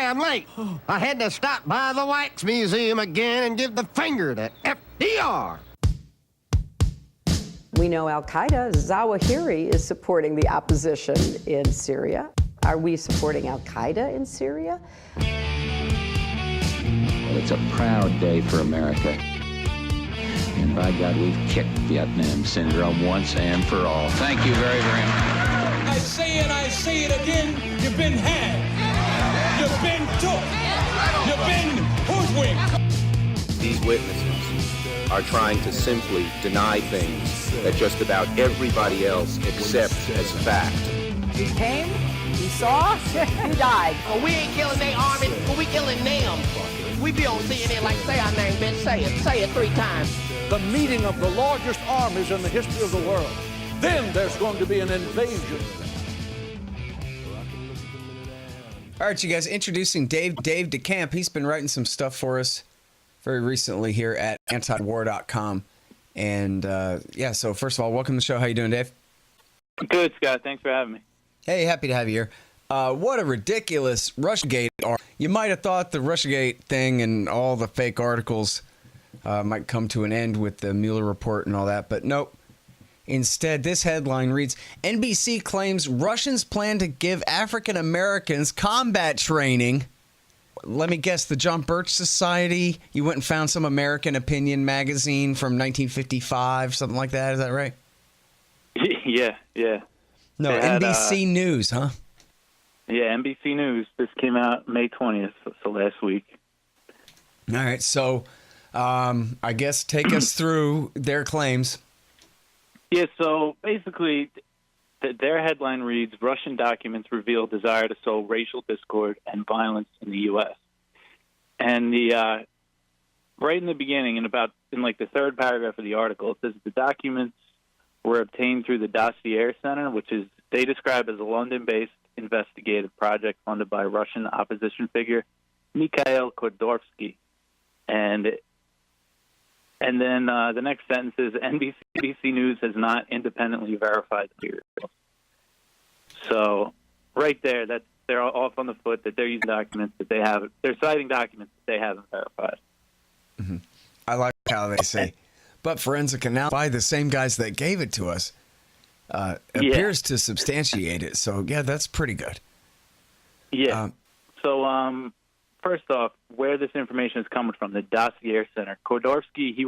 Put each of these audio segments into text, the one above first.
sorry I'm late. I had to stop by the Wax Museum again and give the finger to FDR. We know Al-Qaeda, Zawahiri, is supporting the opposition in Syria. Are we supporting Al-Qaeda in Syria? Well, it's a proud day for America. And by God, we've kicked Vietnam syndrome once and for all. Thank you very, very much. I say it, I say it again, you've been had. You've been took. You've been hoodwinked. These witnesses are trying to simply deny things that just about everybody else accepts as fact. He came, he saw, he died. Well, we ain't killing their army, but we killing them. We be on CNN like, say our name, bitch, say it 3 times. The meeting of the largest armies in the history of the world. Then there's going to be an invasion. All right, you guys, introducing Dave DeCamp. He's been writing some stuff for us very recently here at antiwar.com. And, yeah, so first of all, welcome to the show. How you doing, Dave? Good, Scott. Thanks for having me. Hey, happy to have you here. What a ridiculous Russiagate article. You might have thought the Russiagate thing and all the fake articles might come to an end with the Mueller report and all that, but nope. Instead, this headline reads, NBC claims Russians plan to give African Americans combat training. Let me guess, the John Birch Society? You went and found some American Opinion magazine from 1955, something like that. Is that right? Yeah. No, had, NBC News, huh? Yeah, NBC News. This came out May 20th, so last week. All right, so I guess take us through their claims. Yeah, so basically their headline reads, Russian documents reveal desire to sow racial discord and violence in the U.S. And the right in the beginning, in like the third paragraph of the article, it says the documents were obtained through the Dossier Center, which is they describe as a London-based investigative project funded by Russian opposition figure Mikhail Khodorkovsky. And then the next sentence is NBC News has not independently verified the materials. So right there, they're off on the foot that they're using documents that they haven't. They're citing documents that they haven't verified. Mm-hmm. I like how they say, but forensic analysis by the same guys that gave it to us appears to substantiate it. So yeah, that's pretty good. Yeah. First off, where this information is coming from, the Dossier Center. Khodorkovsky, he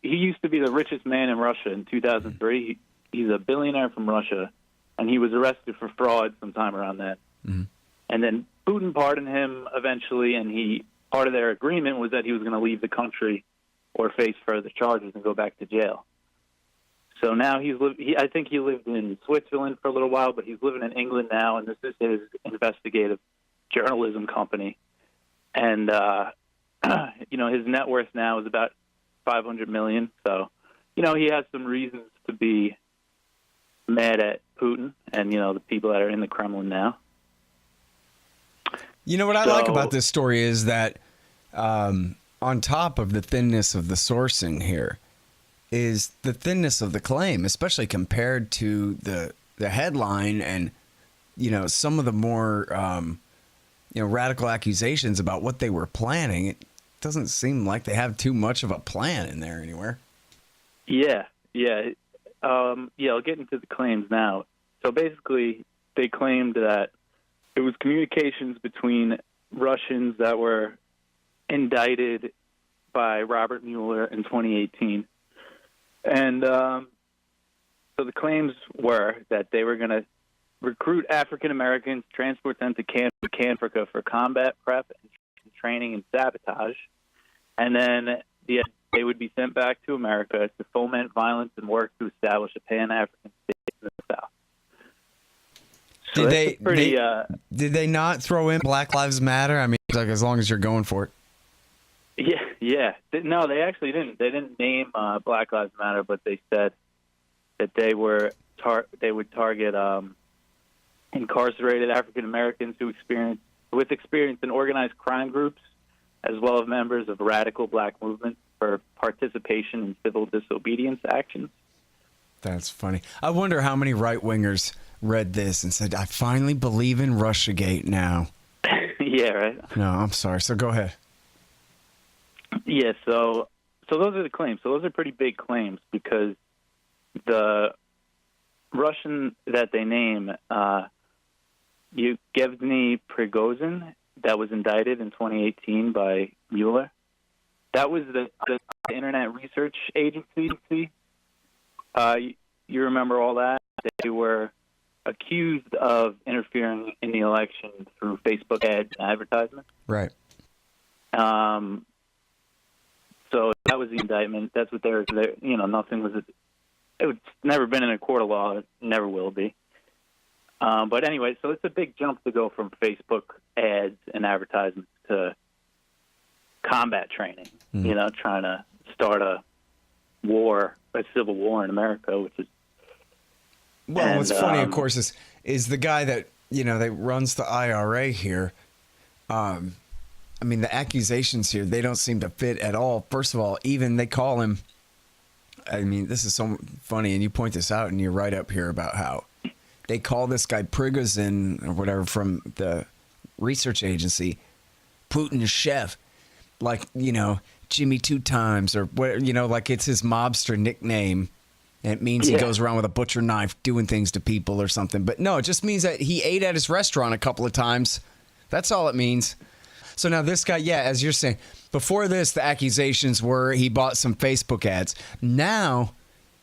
used to be the richest man in Russia in 2003. He's a billionaire from Russia, and he was arrested for fraud sometime around then. Mm-hmm. And then Putin pardoned him eventually, and part of their agreement was that he was going to leave the country or face further charges and go back to jail. So now I think he lived in Switzerland for a little while, but he's living in England now, and this is his investigative journalism company. And, his net worth now is about $500 million. So, he has some reasons to be mad at Putin and, the people that are in the Kremlin now. You know what I like about this story is that on top of the thinness of the sourcing here is the thinness of the claim, especially compared to the headline and, some of the more radical accusations about what they were planning. It doesn't seem like they have too much of a plan in there anywhere. Yeah. I'll get into the claims now. So basically, they claimed that it was communications between Russians that were indicted by Robert Mueller in 2018. And so the claims were that they were going to recruit African Americans, transport them to Camp Africa for combat prep and training and sabotage, and then they would be sent back to America to foment violence and work to establish a Pan-African state in the South. So did they not throw in Black Lives Matter? I mean, like as long as you're going for it. Yeah. No, they actually didn't. They didn't name Black Lives Matter, but they said that they would target incarcerated African Americans with experience in organized crime groups, as well as members of radical black movements for participation in civil disobedience actions. That's funny. I wonder how many right-wingers read this and said, I finally believe in Russiagate now. Yeah, right. No, I'm sorry. So go ahead. Yeah, so those are the claims. So those are pretty big claims because the Russian that they name, Yevgeny Prigozhin, that was indicted in 2018 by Mueller. That was the Internet Research Agency. You remember all that? They were accused of interfering in the election through Facebook ads and advertisements. Right. So that was the indictment. That's what they're nothing was. It's never been in a court of law. It never will be. But anyway, so it's a big jump to go from Facebook ads and advertisements to combat training. Trying to start a civil war in America, which is. Well, what's funny, of course, is the guy that that runs the IRA here. I mean, the accusations here, they don't seem to fit at all. First of all, even they call him, I mean, this is so funny, and you point this out in your write-up here about how they call this guy Prigozhin or whatever from the research agency, Putin's chef, like, Jimmy Two Times or what, like it's his mobster nickname. And it means he goes around with a butcher knife doing things to people or something. But no, it just means that he ate at his restaurant a couple of times. That's all it means. So now this guy, as you're saying, before this, the accusations were he bought some Facebook ads. Now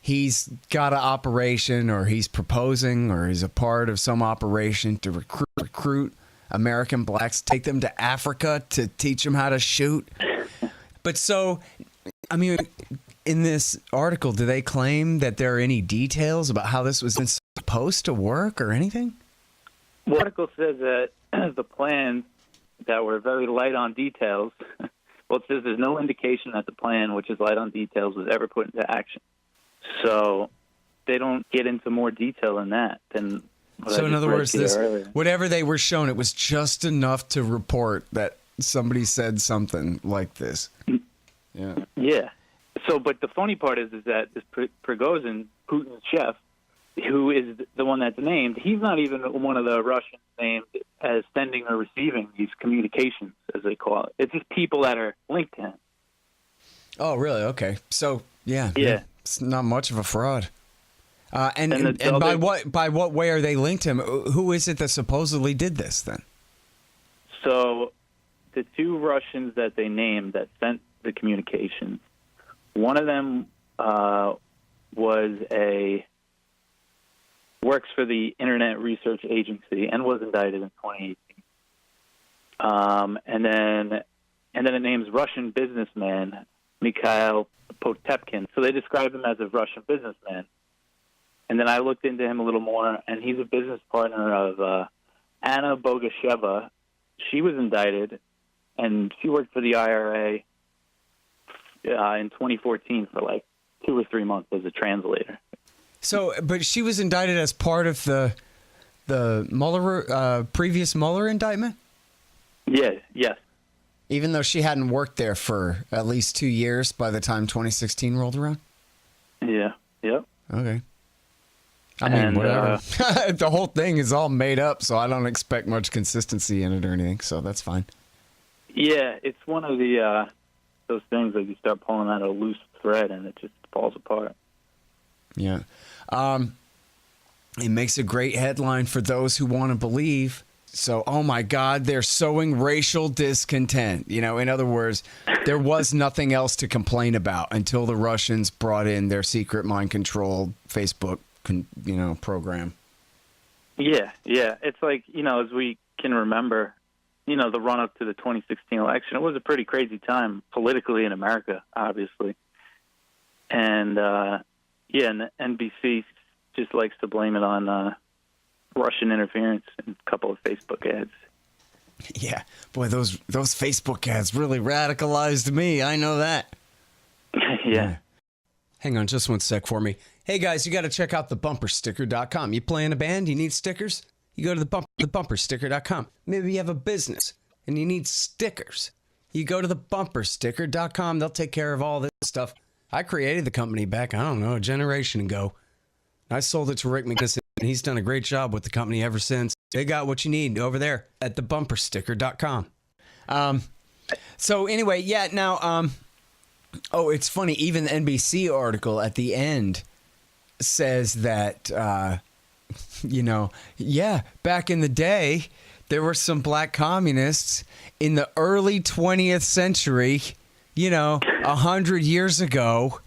he's got an operation, or he's proposing, or he's a part of some operation to recruit American blacks, take them to Africa to teach them how to shoot. But so, I mean, in this article, do they claim that there are any details about how this was supposed to work or anything? The article says that the plans that were very light on details, well, it says there's no indication that the plan, which is light on details, was ever put into action. So they don't get into more detail than that. So in other words, whatever they were shown, it was just enough to report that somebody said something like this. Yeah. Yeah. So, but the funny part is that this Prigozhin, Putin's chef, who is the one that's named, he's not even one of the Russians named as sending or receiving these communications, as they call it. It's just people that are linked to him. Oh, really? Okay. So, yeah. It's not much of a fraud. And by what way are they linked to him? Who is it that supposedly did this then? So the two Russians that they named that sent the communications, one of them works for the Internet Research Agency and was indicted in 2018. And then it names Russian businessman Mikhail Potepkin. So they described him as a Russian businessman. And then I looked into him a little more, and he's a business partner of Anna Bogasheva. She was indicted, and she worked for the IRA in 2014 for like 2 or 3 months as a translator. So, but she was indicted as part of the Mueller previous Mueller indictment? Yes. Even though she hadn't worked there for at least 2 years by the time 2016 rolled around? Yeah. Yep. Okay. I mean, whatever. The whole thing is all made up, so I don't expect much consistency in it or anything, so that's fine. Yeah, it's one of the those things that you start pulling out a loose thread and it just falls apart. Yeah. It makes a great headline for those who want to believe. So, oh my God, they're sowing racial discontent. In other words, there was nothing else to complain about until the Russians brought in their secret mind-controlled Facebook program. Yeah. It's like, as we can remember, the run-up to the 2016 election, it was a pretty crazy time politically in America, obviously. And, and NBC just likes to blame it on Russian interference in a couple of Facebook ads. Yeah. Boy, those Facebook ads really radicalized me. I know that. Yeah. Hang on just one sec for me. Hey, guys, you got to check out thebumpersticker.com. You play in a band, you need stickers? You go to thebumpersticker.com. Maybe you have a business and you need stickers. You go to thebumpersticker.com. They'll take care of all this stuff. I created the company back, a generation ago. I sold it to Rick McGinnis, and he's done a great job with the company ever since. They got what you need over there at thebumpersticker.com. So anyway, yeah, now, it's funny. Even the NBC article at the end says that, back in the day, there were some black communists in the early 20th century, 100 years ago,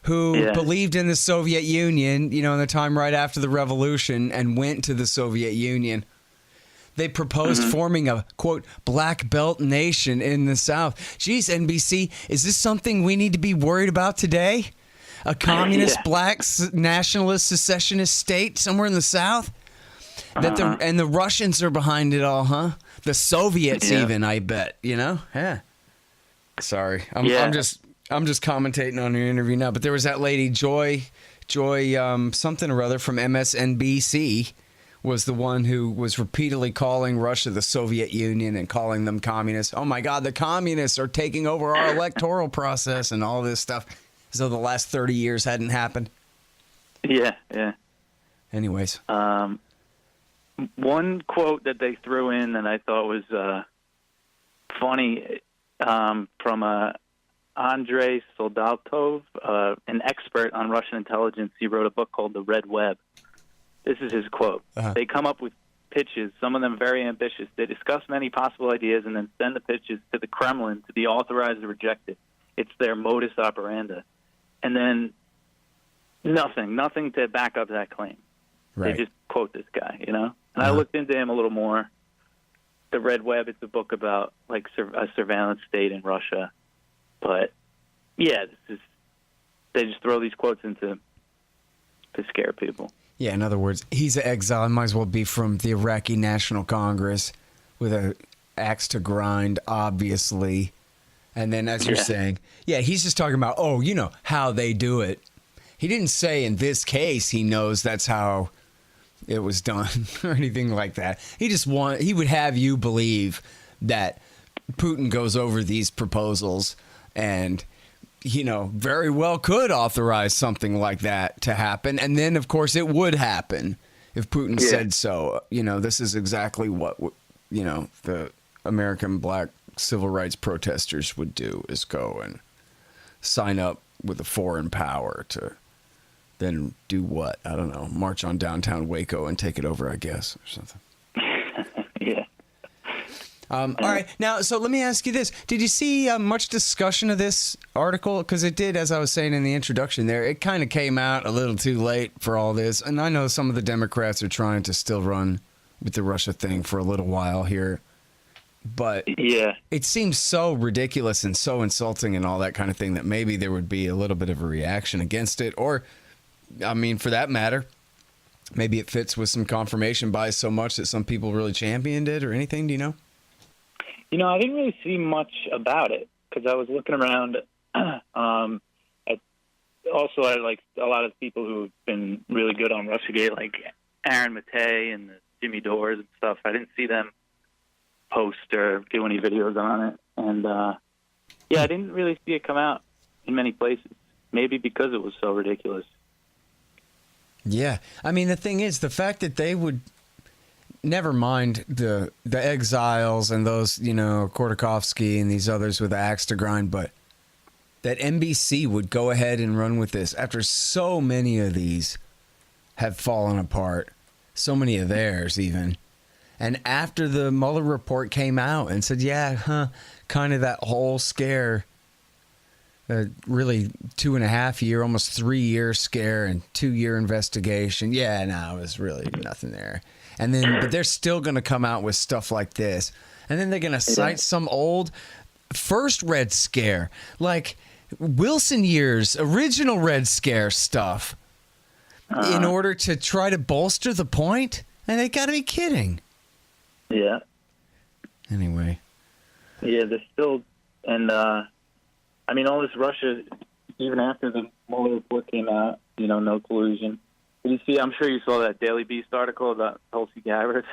who believed in the Soviet Union, in the time right after the revolution and went to the Soviet Union. They proposed forming a, quote, black belt nation in the South. Geez, NBC, is this something we need to be worried about today? A communist, black, nationalist, secessionist state somewhere in the South? And the Russians are behind it all, huh? The Soviets even, I bet, Yeah. Sorry. I'm just commentating on your interview now, but there was that lady, Joy something or other from MSNBC, was the one who was repeatedly calling Russia the Soviet Union and calling them communists. Oh my God, the communists are taking over our electoral process and all this stuff, as though the last 30 years hadn't happened. Yeah. Anyways. One quote that they threw in that I thought was funny from Andrei Soldatov, an expert on Russian intelligence. He wrote a book called The Red Web. This is his quote. They come up with pitches, some of them very ambitious. They discuss many possible ideas and then send the pitches to the Kremlin to be authorized or rejected. It's their modus operandi. And then nothing to back up that claim. Right. They just quote this guy, And I looked into him a little more. The Red Web, it's a book about like a surveillance state in Russia. But yeah, they just throw these quotes to scare people. Yeah, in other words, he's an exile. Might as well be from the Iraqi National Congress with an axe to grind, obviously. And then, as you're saying, he's just talking about, how they do it. He didn't say in this case he knows that's how it was done or anything like that. He would have you believe that Putin goes over these proposals and very well could authorize something like that to happen. And then, of course, it would happen if Putin said so. This is exactly what, the American black civil rights protesters would do, is go and sign up with a foreign power to then do what? I don't know, march on downtown Waco and take it over, I guess, or something. All right. Now, so let me ask you this. Did you see much discussion of this article? Because it did, as I was saying in the introduction there, it kind of came out a little too late for all this. And I know some of the Democrats are trying to still run with the Russia thing for a little while here. But it seems so ridiculous and so insulting and all that kind of thing that maybe there would be a little bit of a reaction against it. Or, I mean, for that matter, maybe it fits with some confirmation bias so much that some people really championed it or anything. Do you know? I didn't really see much about it because I was looking around. I like a lot of people who've been really good on Russiagate, like Aaron Matei and Jimmy Dores and stuff. I didn't see them post or do any videos on it. And, I didn't really see it come out in many places, maybe because it was so ridiculous. Yeah. I mean, the thing is, the fact that they would... Never mind the exiles and those, Khodorkovsky and these others with the axe to grind, but that NBC would go ahead and run with this after so many of these have fallen apart, so many of theirs even. And after the Mueller report came out and said, kind of that whole scare, really 2.5 year, almost 3 year scare and 2-year investigation. It was really nothing there. And then, but they're still going to come out with stuff like this. And then they're going to cite some old first Red Scare, like Wilson years, original Red Scare stuff, in order to try to bolster the point. And they got to be kidding. Yeah. Anyway. Yeah, they're still, and all this Russia, even after the Mueller report came out, no collusion. Did you see? I'm sure you saw that Daily Beast article about Tulsi Gabbard.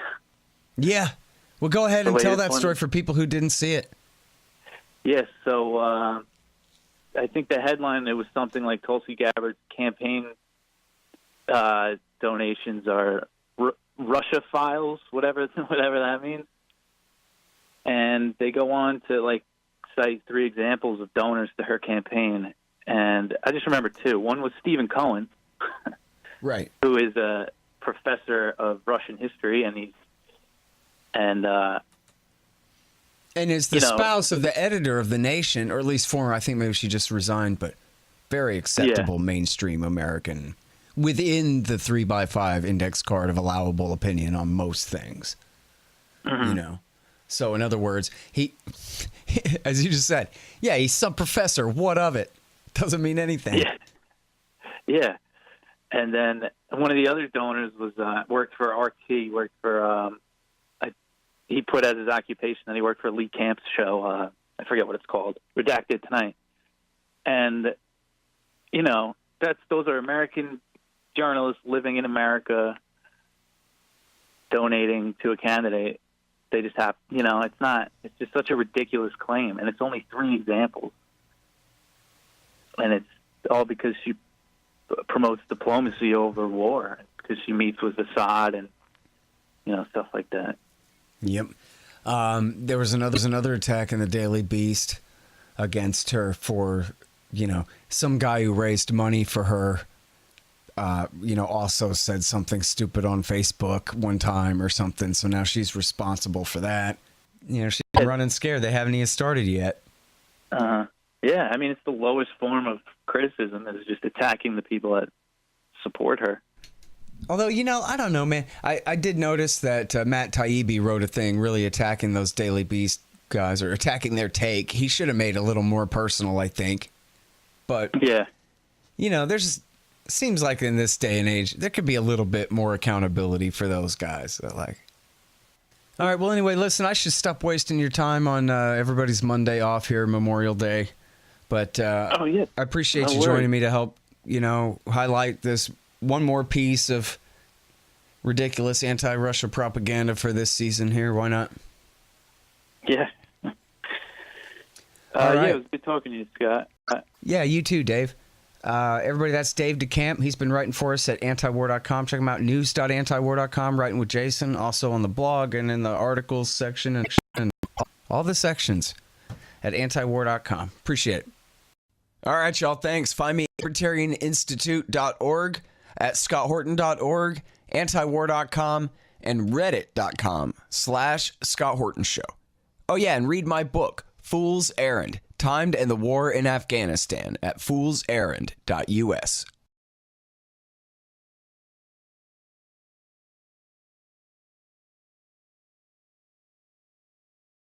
Yeah. Well, go ahead and tell that story for people who didn't see it. Yes. So I think the headline, it was something like Tulsi Gabbard's campaign donations are Russia Files, whatever that means. And they go on to like cite 3 examples of donors to her campaign. And I just remember 2. One was Stephen Cohen, right, who is a professor of Russian history, and is the spouse of the editor of The Nation, or at least former. I think maybe she just resigned, but very acceptable mainstream American within the 3x5 index card of allowable opinion on most things. Mm-hmm. You know. So in other words, he, as you just said, yeah, he's some professor. What of it? Doesn't mean anything. Yeah. Yeah. And then one of the other donors was worked for RT, worked for he put as his occupation that he worked for Lee Camp's show. I forget what it's called. Redacted Tonight. And you know, those are American journalists living in America donating to a candidate. They just have, you know, it's just such a ridiculous claim, and it's only 3 examples. And it's all because she promotes diplomacy over war, because she meets with Assad and, you know, stuff like that. Yep. There was another attack in the Daily Beast against her for, you know, some guy who raised money for her, you know, also said something stupid on Facebook one time or something. So now she's responsible for that. You know, she's running scared. They haven't even started yet. Yeah, I mean, it's the lowest form of criticism, is just attacking the people that support her. Although, you know, I don't know, man. I did notice that Matt Taibbi wrote a thing really attacking those Daily Beast guys, or attacking their take. He should have made it a little more personal, I think. But, yeah, you know, seems like in this day and age, there could be a little bit more accountability for those guys. All right, well, anyway, listen, I should stop wasting your time on everybody's Monday off here, Memorial Day. But I appreciate you joining me to help, you know, highlight this one more piece of ridiculous anti-Russia propaganda for this season here. Why not? Yeah. All right. Yeah, it was good talking to you, Scott. Yeah, you too, Dave. Everybody, that's Dave DeCamp. He's been writing for us at antiwar.com. Check him out, news.antiwar.com, writing with Jason, also on the blog and in the articles section and all the sections at antiwar.com. Appreciate it. All right, y'all, thanks. Find me at libertarianinstitute.org, at scotthorton.org, antiwar.com, and reddit.com/Scott Horton Show. Oh, yeah, and read my book, Fool's Errand, Timed and the War in Afghanistan, at foolserrand.us.